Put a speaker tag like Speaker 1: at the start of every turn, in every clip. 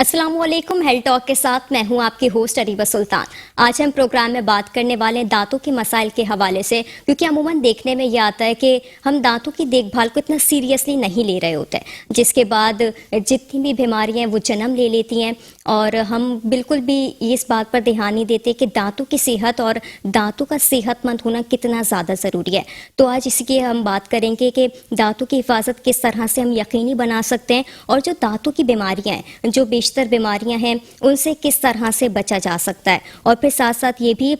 Speaker 1: अस्सलामुअलैकुम। Health talk के साथ मैं हूं आपकी होस्ट अरीबा सुल्तान। आज हम प्रोग्राम में बात करने वाले हैं दांतों के मसाइल के हवाले से, क्योंकि अमूमन देखने में ये आता है कि हम दांतों की देखभाल को इतना सीरियसली नहीं ले रहे होते, जिसके बाद जितनी भी बीमारियां हैं वो जन्म ले लेती हैं और हम बिल्कुल भी इस बात पर ध्यान नहीं देते कि दांतों की सेहत और दांतों का सेहतमंद होना कितना ज़्यादा ज़रूरी है। तो आज इसकी हम बात करेंगे कि दांतों की हिफाजत किस तरह से हम यकीनी बना सकते हैं और जो दांतों की बीमारियां हैं, जो बेशतर बीमारियां हैं, उनसे किस तरह से बचा जा सकता है। और फिर साथ साथ ये भी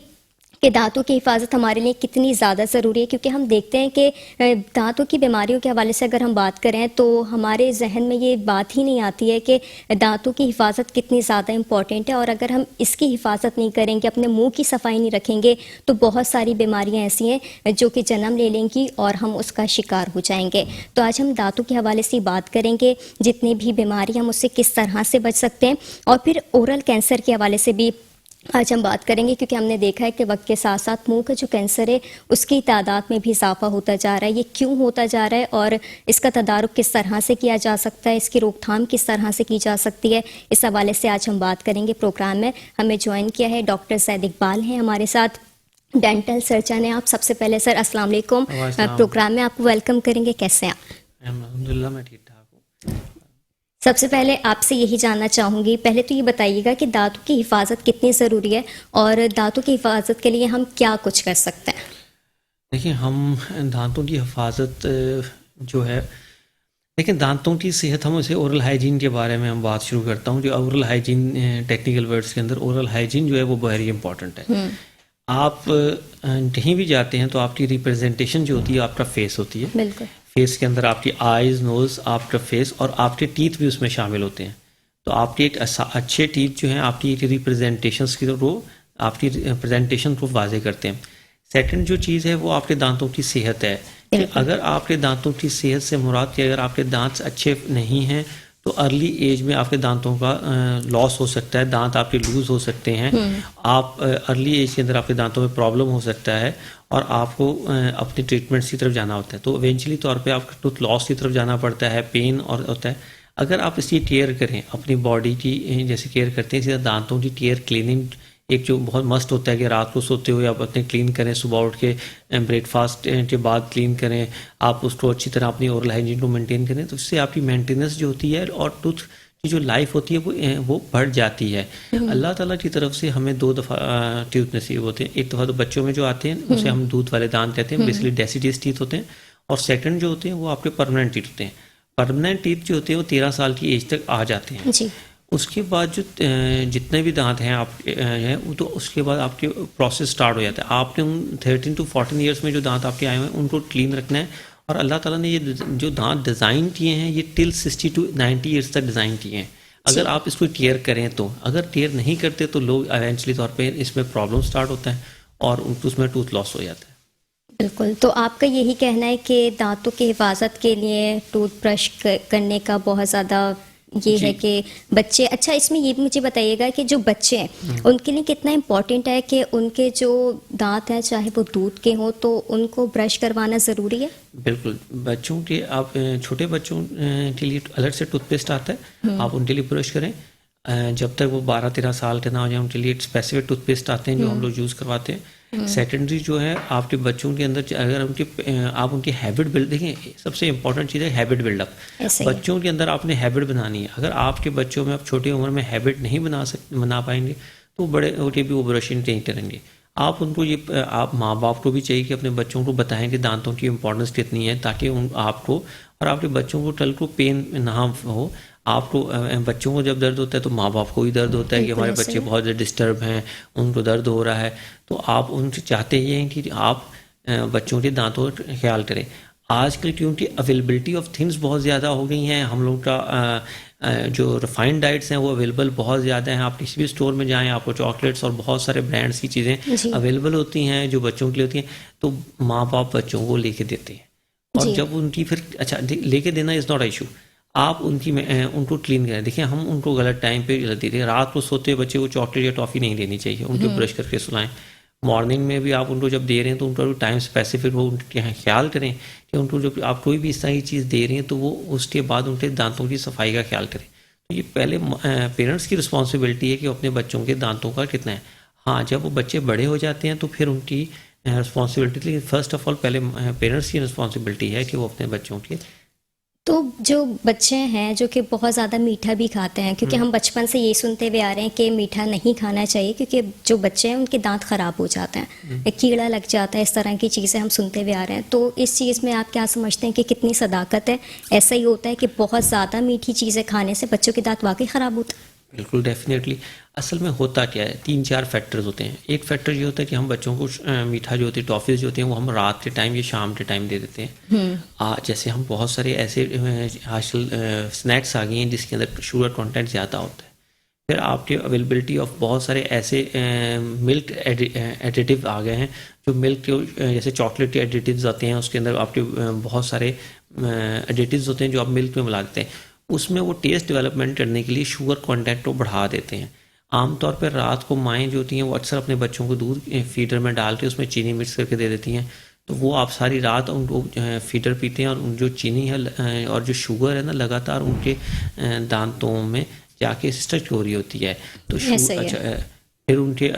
Speaker 1: कि दांतों की हिफाजत हमारे लिए कितनी ज़्यादा ज़रूरी है, क्योंकि हम देखते हैं कि दांतों की बीमारियों के हवाले से अगर हम बात करें तो हमारे जहन में ये बात ही नहीं आती है कि दांतों की हिफाजत कितनी ज़्यादा इम्पॉर्टेंट है। और अगर हम इसकी हिफाजत नहीं करेंगे, अपने मुंह की सफाई नहीं रखेंगे, तो बहुत सारी बीमारियां ऐसी हैं जो कि जन्म ले लेंगी और हम उसका शिकार हो जाएंगे। तो आज हम दांतों के हवाले से बात करेंगे, जितनी भी बीमारी हम उससे किस तरह से बच सकते हैं। और फिर ओरल कैंसर के हवाले से भी आज हम बात करेंगे, क्योंकि हमने देखा है कि वक्त के साथ साथ मुंह का जो कैंसर है उसकी तादाद में भी इजाफा होता जा रहा है। ये क्यों होता जा रहा है और इसका तदारुक किस तरह से किया जा सकता है, इसकी रोकथाम किस तरह से की जा सकती है, इस हवाले से आज हम बात करेंगे। प्रोग्राम में हमें ज्वाइन किया है डॉक्टर सैद इकबाल हैं हमारे साथ, डेंटल सर्जन है आप। सबसे पहले सर अस्सलाम वालेकुम, प्रोग्राम में आपको वेलकम करेंगे। कैसे हैं आप?
Speaker 2: अल्हम्दुलिल्लाह मैं ठीक ठाक हूँ।
Speaker 1: सबसे पहले आपसे यही जानना चाहूँगी, पहले तो ये बताइएगा कि दांतों की हिफाजत कितनी ज़रूरी है और दांतों की हिफाजत के लिए हम क्या कुछ कर सकते हैं।
Speaker 2: देखिए, हम दांतों की हिफाजत जो है, लेकिन दांतों की सेहत, हम उसे ओरल हाइजीन के बारे में हम बात शुरू करता हूँ। जो ओरल हाइजीन टेक्निकल वर्ड्स के अंदर ओरल हाइजीन जो है वो वेरी इंपॉर्टेंट है। आप कहीं भी जाते हैं तो आपकी रिप्रेजेंटेशन जो होती है आपका फेस होती है।
Speaker 1: बिल्कुल।
Speaker 2: फेस के अंदर आपकी आइज़, नोज़, आपका फेस और आपके टीथ भी उसमें शामिल होते हैं। तो आपके एक अच्छे टीथ जो हैं आपकी रिप्रेजेंटेशंस की वो आपकी प्रेजेंटेशन को वाजे करते हैं। सेकंड जो चीज़ है वो आपके दांतों की सेहत है। कि अगर आपके दांतों की सेहत से मुराद कि अगर आपके दांत अच्छे नहीं हैं तो अर्ली एज में आपके दांतों का लॉस हो सकता है, दांत आपके लूज हो सकते हैं। आप अर्ली एज के अंदर आपके दांतों में प्रॉब्लम हो सकता है और आपको अपनी ट्रीटमेंट्स की तरफ जाना होता है। तो इवेंचुअली तौर पे आपको टूथ लॉस की तरफ जाना पड़ता है, पेन और होता है। अगर आप इसकी केयर करें, अपनी बॉडी की जैसे केयर करते हैं, इसी तरह दांतों की केयर, क्लीनिंग एक जो बहुत मस्त होता है कि रात को सोते हुए आप अपने क्लीन करें, सुबह उठ के ब्रेकफास्ट के बाद क्लीन करें, आप उसको अच्छी तरह अपनी ओरल हाइजीन को मेंटेन करें, तो इससे आपकी मेंटेनेंस जो होती है और टूथ की जो लाइफ होती है वो बढ़ जाती है। अल्लाह ताला की तरफ से हमें 2 दफ़ा टूथ नसीब होते हैं। एक दफ़ा तो बच्चों में जो आते हैं उसे हम दूध वाले दांत कहते हैं, बेसिकली डेसिडियस टीथ होते हैं। और सेकंड जो होते हैं वो आपके परमानेंट टीथ होते हैं। परमानेंट टीथ जो होते हैं वो 13 साल की एज तक आ जाते हैं
Speaker 1: जी।
Speaker 2: उसके बाद जो जितने भी दांत हैं आप हैं वो तो उसके बाद आपके प्रोसेस स्टार्ट हो जाता है। आपने उन 13 to 14 ईयर्स में जो दांत आपके आए हुए हैं उनको क्लीन रखना है। और अल्लाह ताला ने ये जो दांत डिज़ाइन किए हैं ये टिल 60 to 90 ईयर्स तक डिज़ाइन किए हैं। अगर आप इसको केयर करें तो, अगर केयर नहीं करते तो लोग इवेंचुअली तौर पे इसमें प्रॉब्लम स्टार्ट होता है और उसमें टूथ लॉस हो जाता है।
Speaker 1: बिल्कुल। तो आपका यही कहना है कि दांतों की हिफाजत के लिए टूथब्रश करने का बहुत ज़्यादा ये है कि बच्चे, अच्छा इसमें ये भी मुझे बताइएगा कि जो बच्चे हैं उनके लिए कितना इम्पोर्टेंट है कि उनके जो दांत हैं चाहे वो दूध के हों तो उनको ब्रश करवाना ज़रूरी है।
Speaker 2: बिल्कुल, बच्चों के आप छोटे बच्चों के लिए अलग से टूथपेस्ट आता है, आप उनके लिए ब्रश करें। जब तक वो 12-13 साल के ना हो जाए उनके लिए स्पेसिफिक टूथपेस्ट आते हैं जो हम लोग यूज़ करवाते हैं। सेकेंडरी जो है आपके बच्चों के अंदर अगर आप उनकी हैबिट बिल्ड, देखें सबसे इंपॉर्टेंट चीज़ है हैबिट बिल्डअप। बच्चों के अंदर आपने हैबिट बनानी है। अगर आपके बच्चों में आप छोटी उम्र में हैबिट नहीं बना पाएंगे तो बड़े होके भी वो ब्रशिंग नहीं करेंगे। आप उनको ये, आप माँ बाप को भी चाहिए कि अपने बच्चों को बताएं कि दांतों की इंपॉर्टेंस कितनी है, ताकि आपको और आपके बच्चों को कल को पेन ना हो। आपको बच्चों को जब दर्द होता है तो माँ बाप को भी दर्द होता है कि हमारे बच्चे बहुत ज़्यादा डिस्टर्ब हैं, उनको दर्द हो रहा है। तो आप उनसे चाहते ये हैं कि आप बच्चों के दांतों का ख्याल करें। आजकल क्योंकि अवेलेबिलिटी ऑफ थिंग्स बहुत ज़्यादा हो गई हैं, हम लोग का जो रिफाइंड डाइट्स हैं वो अवेलेबल बहुत ज़्यादा हैं। आप किसी भी स्टोर में जाएं आपको चॉकलेट्स और बहुत सारे ब्रांड्स की चीज़ें अवेलेबल होती हैं जो बच्चों के लिए होती हैं। तो माँ बाप बच्चों को लेके देते हैं और जब उनकी फिर अच्छा लेके देना इज़ नॉट इशू, आप उनको क्लीन करें। देखिए, हम उनको गलत टाइम पे गलत देते हैं। रात को सोते हुए बच्चे को चॉकलेट या टॉफ़ी नहीं देनी चाहिए, उनको ब्रश करके सुलाएं। मॉर्निंग में भी आप उनको जब दे रहे हैं तो उनका टाइम स्पेसिफिक हो, उनके ख्याल करें कि उनको जब आप कोई भी इस तरह की चीज़ दे रहे हैं तो वो उसके बाद उनके दांतों की सफाई का ख्याल करें। ये पहले पेरेंट्स की रिस्पॉन्सिबिलिटी है कि वो अपने बच्चों के दांतों का कितना है। हाँ, जब वो बच्चे बड़े हो जाते हैं तो फिर उनकी रिस्पॉन्सिबिलिटी, लेकिन फर्स्ट ऑफ ऑल पहले पेरेंट्स की रिस्पॉन्सिबिलिटी है कि वो अपने बच्चों के।
Speaker 1: तो जो बच्चे हैं जो कि बहुत ज़्यादा मीठा भी खाते हैं, क्योंकि हम बचपन से ये सुनते हुए आ रहे हैं कि मीठा नहीं खाना चाहिए क्योंकि जो बच्चे हैं उनके दांत खराब हो जाते हैं, एक कीड़ा लग जाता है, इस तरह की चीज़ें हम सुनते हुए आ रहे हैं। तो इस चीज़ में आप क्या समझते हैं कि कितनी सदाकत है? ऐसा ही होता है कि बहुत ज़्यादा मीठी चीज़ें खाने से बच्चों के दांत वाकई ख़राब होते हैं?
Speaker 2: बिल्कुल, डेफिनेटली। असल में होता क्या है, 3-4 फैक्टर्स होते हैं। एक फैक्टर ये होता है कि हम बच्चों को मीठा जो होती है, टॉफ़ीज़ जो होती हैं, वो हम रात के टाइम या शाम के टाइम दे देते हैं। जैसे हम बहुत सारे ऐसे आजकल स्नैक्स आ गए हैं जिसके अंदर शुगर कंटेंट ज़्यादा होता है। फिर आपकी अवेलेबिलिटी ऑफ बहुत सारे ऐसे मिल्क एडिटिव आ गए हैं, जो मिल्क के जैसे चॉकलेट के एडिटिव्स आते हैं, उसके अंदर आपके बहुत सारे एडिटिव्स होते हैं जो आप मिल्क में मिला देते हैं। उसमें वो टेस्ट डेवलपमेंट करने के लिए शुगर कंटेंट को बढ़ा देते हैं। आमतौर पर रात को माएँ जो होती हैं वो अक्सर अपने बच्चों को दूध फीडर में डाल के उसमें चीनी मिक्स करके दे देती हैं, तो वो आप सारी रात उनको फीडर पीते हैं, और जो चीनी है और जो शुगर है ना, लगातार उनके दांतों में जाके स्टक हो रही होती है। तो
Speaker 1: ऐसा ही है।
Speaker 2: अच्छा, फिर उनके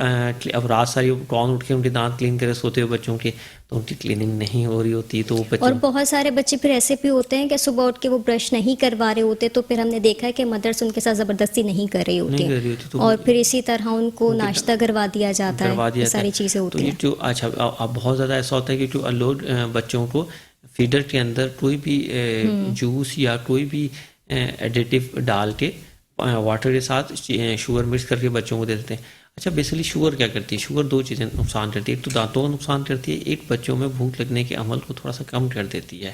Speaker 2: अब रात सारी कौन उठ के उनके दांत क्लीन करे सोते हुए बच्चों के, तो उनकी क्लीनिंग नहीं हो रही होती, तो वो
Speaker 1: और
Speaker 2: बच्चों
Speaker 1: बहुत सारे बच्चे फिर ऐसे भी होते हैं कि सुबह उठ के वो ब्रश नहीं करवा रहे होते, तो फिर हमने देखा है कि मदर्स उनके साथ ज़बरदस्ती नहीं कर रही होती
Speaker 2: नहीं कर
Speaker 1: हैं,
Speaker 2: रही होती, तो
Speaker 1: और फिर इसी तरह उनको नाश्ता करवा दिया जाता
Speaker 2: करवा
Speaker 1: है,
Speaker 2: दिया
Speaker 1: ये
Speaker 2: जाता
Speaker 1: सारी
Speaker 2: है।
Speaker 1: चीज़ें
Speaker 2: तो
Speaker 1: होती
Speaker 2: ये
Speaker 1: हैं।
Speaker 2: जो अच्छा अब बहुत ज़्यादा ऐसा होता है कि जो लोग बच्चों को फीडर के अंदर कोई भी जूस या कोई भी एडिटिव डाल के वाटर के साथ शुगर मिक्स करके बच्चों को दे देते हैं। अच्छा, बेसिकली शुगर क्या करती है? शुगर 2 चीज़ें नुकसान करती है। एक तो दांतों का नुकसान करती है, एक बच्चों में भूख लगने के अमल को थोड़ा सा कम कर देती है।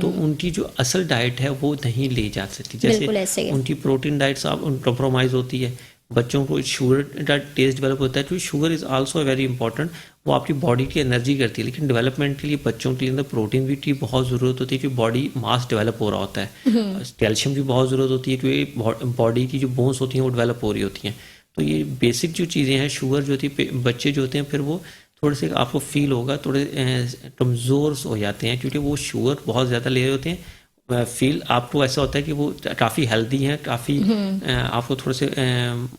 Speaker 2: तो उनकी जो असल डाइट है वो नहीं ली जा सकती।
Speaker 1: बिल्कुल ऐसे ही
Speaker 2: जैसे
Speaker 1: है।
Speaker 2: उनकी प्रोटीन डाइट साथ कंप्रोमाइज़ होती है, बच्चों को शुगर का टेस्ट डेवलप होता है, क्योंकि sugar is also very important. वो आपकी बॉडी की एनर्जी करती है, लेकिन डेवलपमेंट के लिए बच्चों के लिए अंदर प्रोटीन भी की बहुत ज़रूरत होती है, क्योंकि बॉडी मास डेवलप हो रहा होता है। कैल्शियम की बहुत ज़रूरत होती है, क्योंकि बॉडी की जो बोन्स होती हैं वो डेवलप हो रही होती हैं। तो ये बेसिक जो चीज़ें हैं, शुगर जो होती है, बच्चे जो होते हैं फिर वो थोड़े से आपको फील होगा थोड़े कमज़ोर हो जाते हैं, क्योंकि वो शुगर बहुत ज़्यादा ले रहे होते हैं। फील आपको ऐसा होता है कि वो काफ़ी हेल्दी हैं, काफ़ी आपको थोड़े से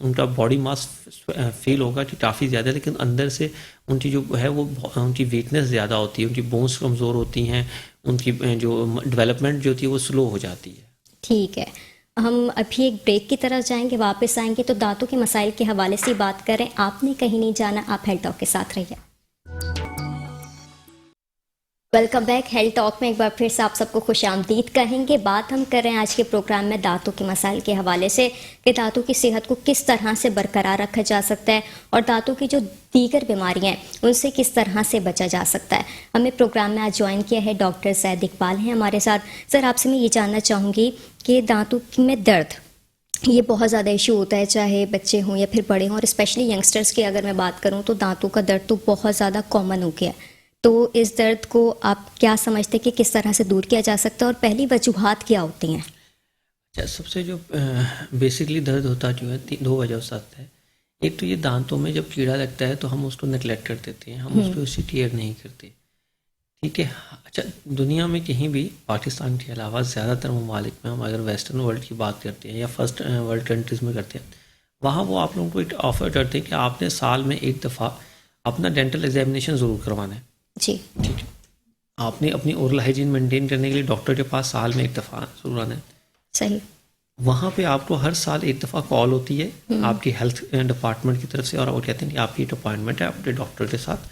Speaker 2: उनका बॉडी मास फील होगा कि काफ़ी ज़्यादा, लेकिन अंदर से उनकी जो है वो उनकी वीकनेस ज़्यादा होती है, उनकी बोन्स कमज़ोर होती हैं, उनकी जो डेवलपमेंट जो होती है वो स्लो हो जाती है।
Speaker 1: ठीक है, हम अभी एक ब्रेक की तरफ जाएंगे, वापस आएंगे तो दांतों के मसाइल के हवाले से बात करें। आपने कहीं नहीं जाना, आप हेल्थ टॉक के साथ रहिए। Welcome back. हेल्थ टॉक में एक बार फिर से आप सबको खुश आमदीद कहेंगे। बात हम कर रहे हैं आज के प्रोग्राम में दांतों के मसाइल के हवाले से कि दांतों की सेहत को किस तरह से बरकरार रखा जा सकता है और दांतों की जो दीगर बीमारियां हैं उनसे किस तरह से बचा जा सकता है। हमें प्रोग्राम में आज ज्वाइन किया है डॉक्टर ज़ैद इकबाल हैं हमारे साथ। सर, आपसे मैं ये जानना चाहूँगी कि दांतों में दर्द ये बहुत ज़्यादा इशू होता है, चाहे बच्चे हों या फिर बड़े हों, और स्पेशली यंगस्टर्स की अगर मैं बात करूँ तो दांतों का दर्द तो बहुत ज़्यादा कॉमन हो गया है। तो इस दर्द को आप क्या समझते हैं कि किस तरह से दूर किया जा सकता है और पहली वजूहात क्या होती हैं?
Speaker 2: अच्छा, सबसे जो बेसिकली दर्द होता जो है 2 वजह से आता है। एक तो ये दांतों में जब कीड़ा लगता है तो हम उसको नेगलेक्ट कर देते हैं, हम उसको उससे केयर नहीं करते, ठीक है। अच्छा, दुनिया में कहीं भी पाकिस्तान के अलावा ज़्यादातर ममालिक में हम अगर वेस्टर्न वर्ल्ड की बात करते हैं या फर्स्ट वर्ल्ड कंट्रीज़ में करते हैं, वहाँ वो आप लोगों को एक ऑफ़र करते हैं कि आपने साल में एक दफ़ा अपना डेंटल एग्जामिनेशन ज़रूर करवाना है,
Speaker 1: जी,
Speaker 2: ठीक है। आपने अपनी ओरल हाइजीन मेंटेन करने के लिए डॉक्टर के पास साल में एक दफ़ा ज़रूर आना है।
Speaker 1: सही।
Speaker 2: वहाँ पे आपको हर साल एक दफ़ा कॉल होती है आपकी हेल्थ डिपार्टमेंट की तरफ से, और वो कहते हैं कि आपकी एक अपॉइंटमेंट है अपने डॉक्टर के साथ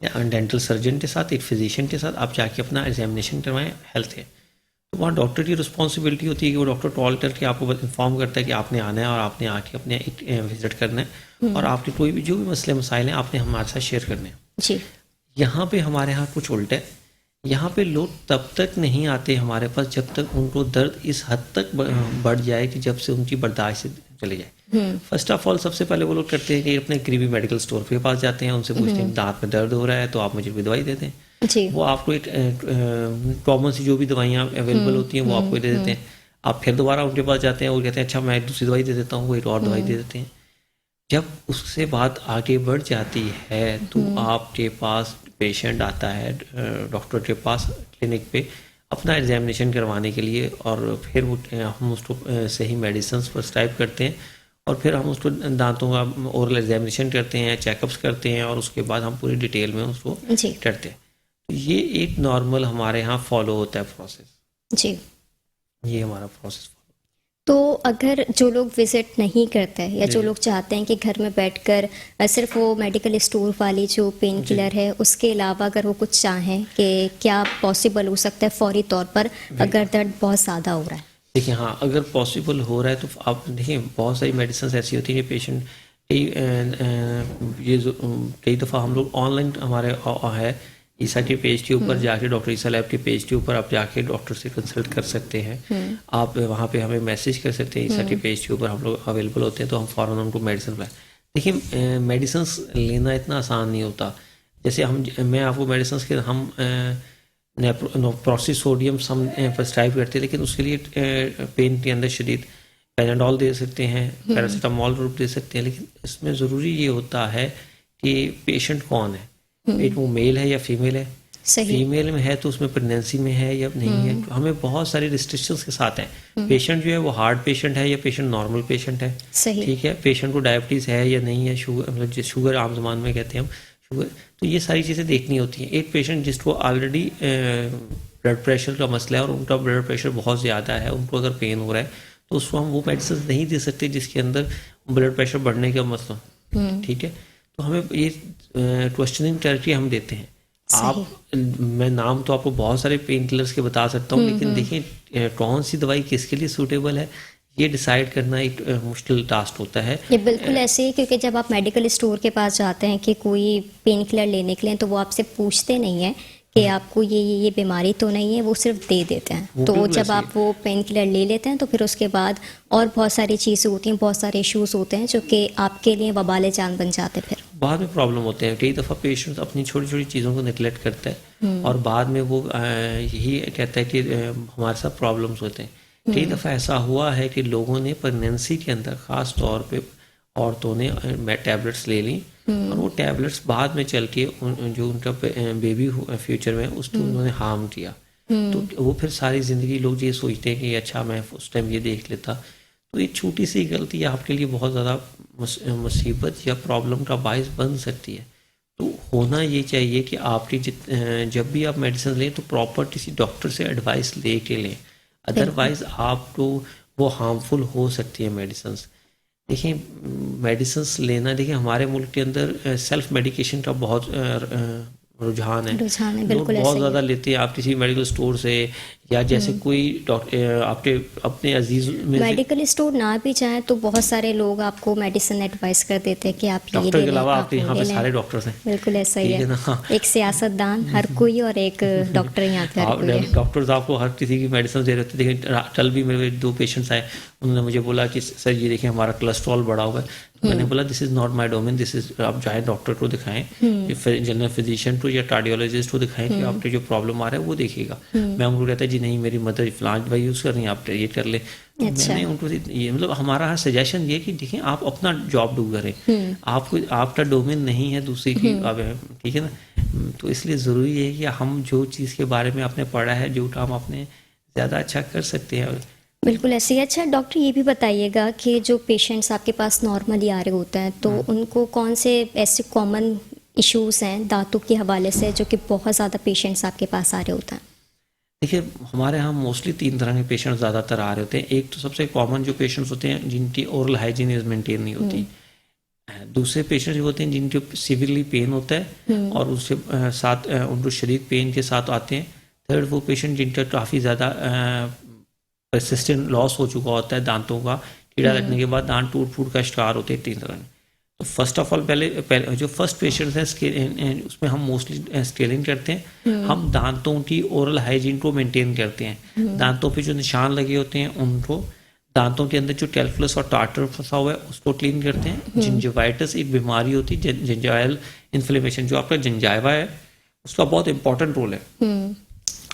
Speaker 2: या डेंटल सर्जन के साथ, एक फिजिशियन के साथ, आप जाके अपना एग्जामिनेशन करवाएं हेल्थ है। तो वहाँ डॉक्टर की रिस्पॉन्सिबिलिटी होती है कि वो डॉक्टर कॉल करके आपको इन्फॉर्म करता है कि आपने आना है और आपने आके अपने एक विजिट करना है, और आपके कोई भी जो भी मसले मसाइल हैं आपने हमारे साथ शेयर करने हैं।
Speaker 1: जी,
Speaker 2: यहाँ पे हमारे यहाँ कुछ उल्टा है। यहाँ पे लोग तब तक नहीं आते हमारे पास जब तक उनको दर्द इस हद तक बढ़ जाए कि जब से उनकी बर्दाश्त से चले जाए। फर्स्ट ऑफ ऑल सबसे पहले वो लोग करते हैं कि अपने करीबी मेडिकल स्टोर के पास जाते हैं, उनसे पूछते हैं दांत में दर्द हो रहा है तो आप मुझे भी दवाई देते हैं।
Speaker 1: जी,
Speaker 2: वो आपको एक कॉमन सी जो भी दवाइयाँ अवेलेबल होती हैं वो आपको दे देते हैं। आप फिर दोबारा उनके पास जाते हैं, वो कहते हैं अच्छा मैं दूसरी दवाई दे देता हूँ, वो एक और दवाई दे देते हैं। जब उससे बात आगे बढ़ जाती है तो आपके पास पेशेंट आता है डॉक्टर के पास क्लिनिक पे, अपना एग्जामिनेशन करवाने के लिए, और फिर वो हम उसको सही मेडिसिन प्रिस्क्राइब करते हैं, और फिर हम उसको दांतों का ओरल एग्जामिनेशन करते हैं, चेकअप्स करते हैं, और उसके बाद हम पूरी डिटेल में उसको
Speaker 1: जी
Speaker 2: करते हैं। तो ये एक नॉर्मल हमारे यहाँ फॉलो होता है प्रोसेस,
Speaker 1: जी।
Speaker 2: ये हमारा प्रोसेस।
Speaker 1: तो अगर जो लोग विजिट नहीं करते हैं या जो
Speaker 2: जी।
Speaker 1: लोग चाहते हैं कि घर में बैठकर सिर्फ वो मेडिकल स्टोर वाली जो पेन किलर है उसके अलावा अगर वो कुछ चाहें, कि क्या पॉसिबल हो सकता है फौरी तौर पर अगर दर्द बहुत ज़्यादा हो रहा है?
Speaker 2: देखिए, हाँ, अगर पॉसिबल हो रहा है तो आप देखिए, बहुत सारी मेडिसिन ऐसी होती हैं, पेशेंट कई दफ़ा हम लोग ऑनलाइन हमारे है ईसा के पेज के ऊपर जाके, डॉक्टर ईसा लैब के पेज के ऊपर आप जाके डॉक्टर से कंसल्ट कर सकते हैं। आप वहाँ पे हमें मैसेज कर सकते हैं, ईसा के पेज के ऊपर हम लोग अवेलेबल होते हैं, तो हम फ़ौरन उनको मेडिसिन लाएँ। देखिए, मेडिसिन लेना इतना आसान नहीं होता। जैसे मैं आपको मेडिसिन के हम प्रोसिस सोडियम हम प्रिस्क्राइब करते हैं, लेकिन उसके लिए पेन के अंदर शदीद पैनाडोल दे सकते हैं, पैरासीटामोल रूप दे सकते हैं, लेकिन इसमें ज़रूरी ये होता है कि पेशेंट कौन है, वो मेल है या फीमेल है।
Speaker 1: सही।
Speaker 2: फीमेल में है तो उसमें प्रेगनेंसी में है या नहीं है, हमें बहुत सारे रिस्ट्रिक्शंस के साथ हैं। पेशेंट जो है वो हार्ट पेशेंट है या पेशेंट नॉर्मल पेशेंट है,
Speaker 1: सही।
Speaker 2: ठीक है, पेशेंट को डायबिटीज़ है या नहीं है, शुगर मतलब शुगर आम जबान में कहते हैं हम शुगर, तो ये सारी चीज़ें देखनी होती हैं। एक पेशेंट जिसको ऑलरेडी ब्लड प्रेशर का मसला है और उनका ब्लड प्रेशर बहुत ज़्यादा है, उनको अगर पेन हो रहा है तो उसको हम वो मेडिसिन नहीं दे सकते जिसके अंदर ब्लड प्रेशर बढ़ने का मसला, ठीक है। तो हमें ये क्वेश्चनिंग टेरेटरी हम देते हैं। मैं नाम तो आपको बहुत सारे पेन किलर्स के बता सकता हूँ, लेकिन देखिए कौन सी दवाई किसके लिए सूटेबल है ये डिसाइड करना एक मुश्किल टास्क होता है।
Speaker 1: ये बिल्कुल ऐसे ही, क्योंकि जब आप मेडिकल स्टोर के पास जाते हैं कि कोई पेन किलर लेने के लिए, तो वो आपसे पूछते नहीं है कि आपको ये बीमारी तो नहीं है, वो सिर्फ दे देते हैं। तो जब आप वो पेन किलर ले लेते हैं तो फिर उसके बाद और बहुत सारी चीज़ें होती हैं, बहुत सारे इश्यूज होते हैं जो कि आपके लिए वबाले जान बन जाते हैं। फिर बाद
Speaker 2: में प्रॉब्लम होते हैं। कई दफ़ा पेशेंट अपनी छोटी छोटी चीज़ों को निगलेक्ट करता है और बाद में वो यही कहता है कि हमारे साथ प्रॉब्लम्स होते हैं। कई दफ़ा ऐसा हुआ है कि लोगों ने प्रेगनेंसी के अंदर ख़ास तौर पे औरतों ने टैबलेट्स ले ली और वो टैबलेट्स बाद में चल के जो उनका बेबी फ्यूचर में उसको उन्होंने हार्म किया। तो वो फिर सारी ज़िंदगी लोग ये सोचते हैं कि अच्छा मैं उस टाइम ये देख लेता। तो एक छोटी सी गलती आपके लिए बहुत ज़्यादा मुसीबत या प्रॉब्लम का बायस बन सकती है। तो होना ये चाहिए कि आपकी जब भी आप मेडिसिन लें तो प्रॉपर किसी डॉक्टर से एडवाइस ले के लें, अदरवाइज आपको वो हार्मफुल हो सकती है मेडिसिन। देखिए, मेडिसिन लेना, देखिए हमारे मुल्क के अंदर सेल्फ मेडिकेशन का बहुत रुझान है, लोग बहुत ज़्यादा लेते हैं। आप किसी मेडिकल स्टोर से या जैसे कोई डॉक्टर आपके अपने अजीज में
Speaker 1: मेडिकल स्टोर ना भी जाए तो बहुत सारे लोग आपको मेडिसिन एडवाइस कर देते हैं कि आप ये
Speaker 2: डॉक्टर के अलावा आपके यहाँ पे सारे डॉक्टर्स हैं।
Speaker 1: बिल्कुल ऐसा ही है, एक सियासतदान हर कोई और एक डॉक्टर यहाँ पे।
Speaker 2: डॉक्टर्स आपको हर किसी की मेडिसिन दे रहे थे। देखिए, कल भी मेरे 2 पेशेंट्स आए, उन्होंने मुझे बोला कि सर ये देखिए हमारा कोलेस्ट्रॉल बढ़ा हुआ है। मैंने बोला this is not my domain, this is आप जाए डॉक्टर को दिखाएं, जनरल फिजिशियन को या कार्डियोलॉजिस्ट को दिखाएं कि आपके जो प्रॉब्लम आ रहा है वो देखिएगा। मैं उनको कहता है जी नहीं, मेरी मदर फलां दवाई यूज़ कर रही हैं, आप ये कर ले। अच्छा। मैंने उनको ये मतलब हमारा सजेशन ये कि देखिए आप अपना जॉब डू करें, आपको आपका डोमेन नहीं है दूसरी की, ठीक है ना। तो इसलिए ज़रूरी है कि हम जो चीज़ के बारे में आपने पढ़ा है, जो काम आपने ज़्यादा अच्छा कर सकते हैं।
Speaker 1: बिल्कुल ऐसे ही। अच्छा डॉक्टर, ये भी बताइएगा कि जो पेशेंट्स आपके पास नॉर्मली आ रहे होते हैं तो उनको कौन से ऐसे कॉमन इश्यूज़ हैं दांतों के हवाले से जो कि बहुत ज़्यादा पेशेंट्स आपके पास आ रहे होते हैं?
Speaker 2: देखिए, हमारे यहाँ मोस्टली 3 तरह के पेशेंट ज़्यादातर आ रहे होते हैं। एक तो सबसे कॉमन जो पेशेंट्स होते हैं जिनकी ओरल हाइजीन इज मेंटेन नहीं होती। दूसरे पेशेंट्स होते हैं जिनके सिवियरली पेन होता है और उसके साथ उनको शदीद पेन के साथ आते हैं। थर्ड वो पेशेंट जिनका काफ़ी ज़्यादा परसिस्टेंट लॉस हो चुका होता है, दांतों का कीड़ा लगने के बाद दांत टूट फूट का शिकार होते हैं। 3 तरह। तो फर्स्ट ऑफ ऑल पहले जो फर्स्ट पेशेंट्स हैं उसमें हम मोस्टली स्केलिंग करते हैं। हम दांतों की ओरल हाइजीन को मेंटेन करते हैं। दांतों पे जो निशान लगे होते हैं उनको, दांतों के अंदर जो कैल्कुलस और टार्टर फंसा हुआ है उसको क्लीन करते हैं। जिंजिवाइटिस एक बीमारी होती है, जिंजाइवल इन्फ्लेमेशन। जो आपका जिंजाइवा है उसका बहुत इंपॉर्टेंट रोल है।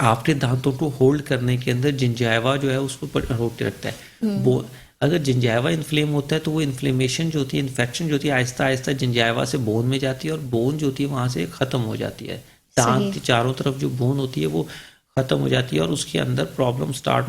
Speaker 2: आपके दांतों को होल्ड करने के अंदर जिंजाइवा जो है उसको रोक के रखता है। अगर जिंजाइवा इन्फ्लेम होता है तो वो इन्फ्लेमेशन जो होती है, इन्फेक्शन जो होती है, आहिस्ता आहिस्ता जिंजाइवा से बोन में जाती है और बोन जो होती है वहाँ से ख़त्म हो जाती है। दांत के चारों तरफ जो बोन होती है वो ख़त्म हो जाती है और उसके अंदर प्रॉब्लम स्टार्ट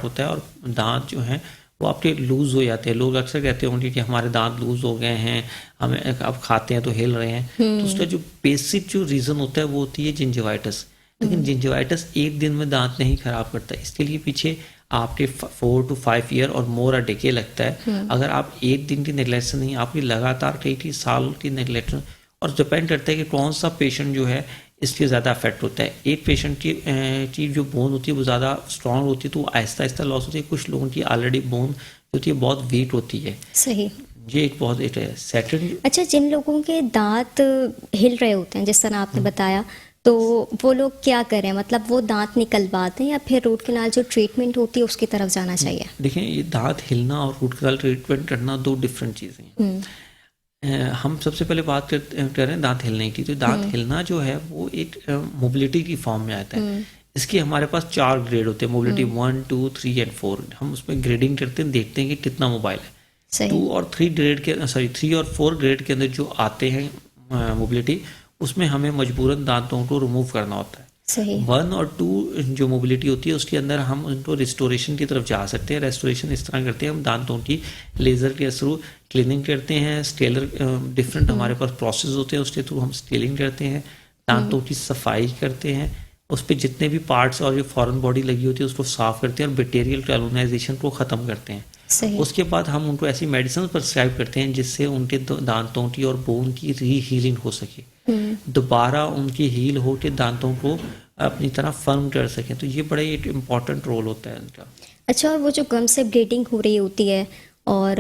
Speaker 2: होता है और दांत जो हैं वो आपके लूज़ हो जाते हैं। लोग अक्सर कहते होंगे कि हमारे दांत लूज़ हो गए हैं, हमें अब खाते हैं तो हिल रहे हैं। तो उसका जो बेसिक जो रीज़न होता है वो होती है जिंजिवाइटिस। लेकिन जिंजिवाइटिस एक दिन में दांत नहीं खराब करता, इसके लिए पीछे आपके 4 to 5 ईयर और मोर अ डेके लगता है। अगर आप एक दिन की नेगलेक्ट से नहीं, आपकी लगातार कई साल की नेगलेक्ट, और डिपेंड करता है कि कौन सा पेशेंट जो है इसके ज़्यादा अफेक्ट होता है। एक पेशेंट की जो बोन होती है वो ज़्यादा स्ट्रॉन्ग होती है तो वो आहिस्ता आहिस्ता लॉस होती है। कुछ लोगों की ऑलरेडी बोन जो होती है बहुत वीक होती है।
Speaker 1: सही।
Speaker 2: ये एक बहुत एक है। सेकंड,
Speaker 1: अच्छा, जिन लोगों के दांत हिल रहे होते हैं जिस तरह आपने बताया, तो वो लोग क्या करें? मतलब वो दांत निकलवाते हैं या फिर रूट कैनाल जो ट्रीटमेंट होती है उसकी तरफ जाना चाहिए?
Speaker 2: देखें, ये दांत हिलना और रूट कैनाल ट्रीटमेंट करना दो डिफरेंट चीज़ें हैं। हम सबसे पहले बात कर रहे हैं दांत हिलने की। तो दांत हिलना जो है वो एक मोबिलिटी की फॉर्म में आता है। इसके हमारे पास 4 ग्रेड होते हैं, मोबिलिटी 1, 2, 3 एंड 4। हम उसमें ग्रेडिंग करते हैं, देखते हैं कि कितना मोबाइल है। 2 और 3 ग्रेड के 3 और 4 ग्रेड के अंदर जो आते हैं मोबिलिटी, उसमें हमें मजबूरन दांतों को रिमूव करना होता है।
Speaker 1: सही।
Speaker 2: 1 और 2 जो मोबिलिटी होती है उसके अंदर हम उनको रिस्टोरेशन की तरफ जा सकते हैं। रेस्टोरेशन इस तरह करते हैं, हम दांतों की लेज़र के थ्रू क्लीनिंग करते हैं। स्टेलर डिफरेंट हमारे पास प्रोसेस होते हैं, उसके थ्रू हम स्टेलिंग करते हैं, दांतों की सफाई करते हैं, उस पर जितने भी पार्ट्स और जो फॉरेन बॉडी लगी होती है उसको साफ करते हैं और बैक्टीरियल कॉलोनाइजेशन को ख़त्म करते हैं।
Speaker 1: सही।
Speaker 2: उसके बाद हम उनको ऐसी मेडिसिन प्रिस्क्राइब करते हैं जिससे उनके दांतों की और बोन की री हीलिंग हो सके, दोबारा उनकी हील हो के दांतों को अपनी तरह फर्म कर सकें। तो ये बड़ा एक इम्पॉर्टेंट रोल होता है इनका।
Speaker 1: अच्छा, और वो जो गम से ब्लीडिंग हो रही होती है और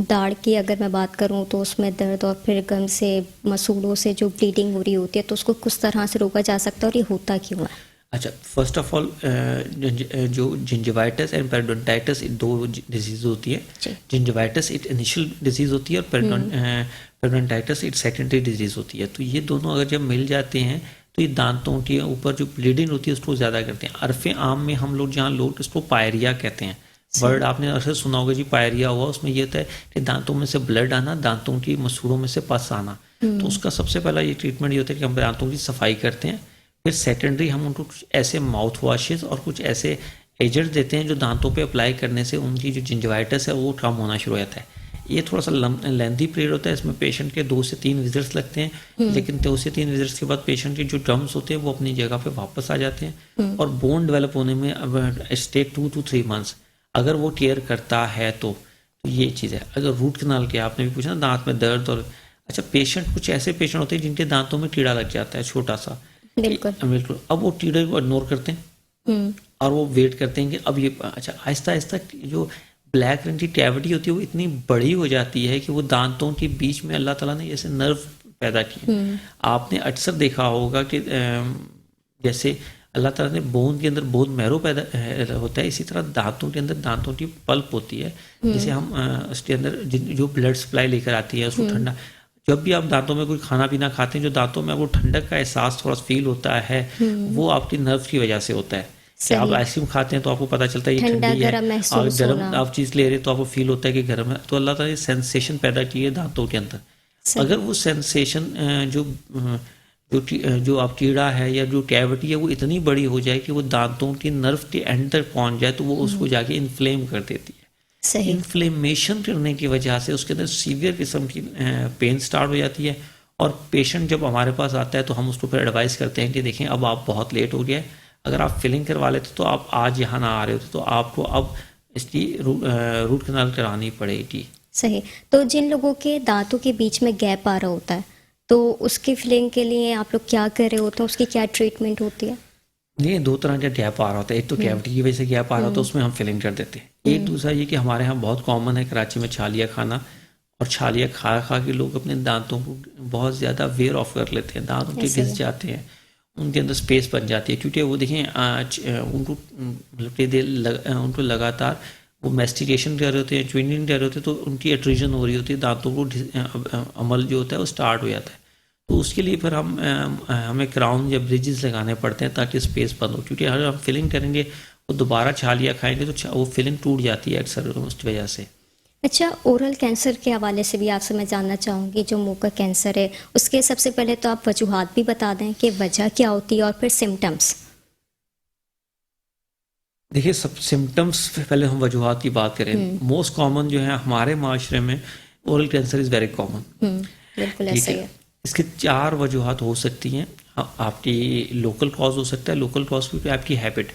Speaker 1: दाढ़ की अगर मैं बात करूं तो उसमें दर्द और फिर गम से मसूड़ों से जो ब्लीडिंग हो रही होती है, तो उसको किस तरह से रोका जा सकता है और ये होता क्यों है?
Speaker 2: अच्छा, फर्स्ट ऑफ ऑल जो जिंजिवाइटिस एंड पेरिडोंटाइटिस दो डिजीज होती है। जिंजिवाइटिस एक इनिशियल डिजीज होती है और पेरिडोंटाइटिस एक सेकेंडरी डिजीज होती है। तो ये दोनों अगर जब मिल जाते हैं तो ये दांतों के ऊपर जो ब्लीडिंग होती है उसको ज़्यादा करते हैं। अरफ़े आम में हम लोग जहाँ लोग इसको पायरिया कहते हैं, वर्ड आपने अक्सर सुना होगा जी, पायरिया हुआ। उसमें ये होता है कि दांतों में से ब्लड आना, दांतों की मसूड़ों में से पस आना। तो उसका सबसे पहला ये ट्रीटमेंट ये होता है कि हम दांतों की सफाई करते हैं। फिर सेकेंडरी हम उनको कुछ ऐसे माउथ वॉशेस और कुछ ऐसे एजेंट देते हैं जो दांतों पे अप्लाई करने से उनकी जो जिंजिवाइटिस है वो कम होना शुरू हो जाता है। ये थोड़ा सा लेंथी पीरियड होता है, इसमें पेशेंट के 2 से 3 विजिट्स लगते हैं, लेकिन 2 से 3 विजिट्स के बाद पेशेंट के जो ड्रम्स होते हैं वो अपनी जगह पे वापस आ जाते हैं और बोन डेवलप होने में अब टेक 2 to 3 months अगर वो केयर करता है तो ये चीज़ है। अगर रूट कैनाल के आपने भी पूछा ना, दांत में दर्द और अच्छा, पेशेंट कुछ ऐसे पेशेंट होते हैं जिनके दांतों में कीड़ा लग जाता है छोटा सा। बिल्कुल। अब वो कीड़े को इग्नोर करते हैं और वो वेट करते हैं कि अब ये अच्छा आहिस्ता आहिस्ता जो ब्लैक रंग की कैविटी होती है वो इतनी बड़ी हो जाती है कि वो दांतों के बीच में अल्लाह ताला ने जैसे नर्व पैदा किए। आपने अक्सर देखा होगा कि जैसे अल्लाह ताला ने बोन के अंदर बोन मैरो पैदा होता है, इसी तरह दांतों के अंदर दांतों की पल्प होती है, जिसे हम उसके अंदर जो ब्लड सप्लाई लेकर आती है उसको ठंडा। जब भी आप दांतों में कोई खाना पीना खाते हैं, जो दांतों में वो ठंडक का एहसास थोड़ा फील होता है वो आपकी नर्व की वजह से होता है। कि आप आइसक्रीम खाते हैं तो आपको पता चलता है ये ठंडी है, और गर्म आप चीज़ ले रहे तो आपको फील होता है कि गर्म है। तो अल्लाह ताला ने सेंसेशन पैदा की है दांतों के अंदर। अगर वो सेंसेशन जो आप कीड़ा है या जो कैविटी है वो इतनी बड़ी हो जाए कि वो दांतों के नर्व के एंड तक पहुंच जाए तो वो उसको जाके इन्फ्लेम कर देती है। इन्फ्लेमेशन करने की वजह से उसके अंदर सीवियर किस्म की पेन स्टार्ट हो जाती है और पेशेंट जब हमारे पास आता है तो हम उसको फिर एडवाइस करते हैं कि देखें अब आप बहुत लेट हो गया है, अगर आप फिलिंग करवा लेते तो आप आज यहाँ ना आ रहे होते तो आपको अब इसकी रूट कैनाल करानी पड़ेगी।
Speaker 1: सही। तो जिन लोगों के दांतों के बीच में गैप आ रहा होता है तो उसकी फिलिंग के लिए आप लोग क्या कर रहे होते हैं, उसकी क्या ट्रीटमेंट होती है?
Speaker 2: नहीं, 2 तरह का गैप आ रहा होता है। एक तो कैविटी की वजह से गैप आ रहा होता है, उसमें हम फिलिंग कर देते हैं। एक दूसरा ये कि हमारे यहाँ बहुत कॉमन है कराची में छालिया खाना, और छालिया खा खा के लोग अपने दांतों को बहुत ज़्यादा वेयर ऑफ कर लेते हैं, दांत उनके घिस जाते हैं, उनके अंदर स्पेस बन जाती है। क्योंकि वो देखें उनको उनको लगातार वो मेस्टिकेशन कर रहे होते हैं, च्युइंगिंग कर रहे होते हैं, तो उनकी एट्रीजन हो रही होती है, दांतों को अमल जो होता है वो स्टार्ट हो जाता है। तो उसके लिए फिर हमें क्राउन या ब्रिजेस लगाने पड़ते हैं ताकि स्पेस बंद हो। क्योंकि अगर हम फिलिंग करेंगे वो दोबारा छालिया खाएंगे तो वो फिलिंग टूट जाती है अक्सर उस वजह से।
Speaker 1: अच्छा, ओरल कैंसर के हवाले से भी आपसे मैं जानना चाहूँगी, जो मुंह का कैंसर है उसके सबसे पहले तो आप वजूहात भी बता दें कि वजह क्या होती है और फिर सिम्टम्स।
Speaker 2: देखिए, सब सिम्टम्स पहले हम वजूहात की बात करें। मोस्ट कॉमन जो है हमारे माशरे में, oral cancer is very common.
Speaker 1: बिल्कुल
Speaker 2: ठीक
Speaker 1: ऐसा ही
Speaker 2: है,
Speaker 1: है।
Speaker 2: इसके 4 वजूहात हो सकती हैं। आपकी लोकल कॉज हो सकता है, लोकल कॉज भी आपकी हैबिट।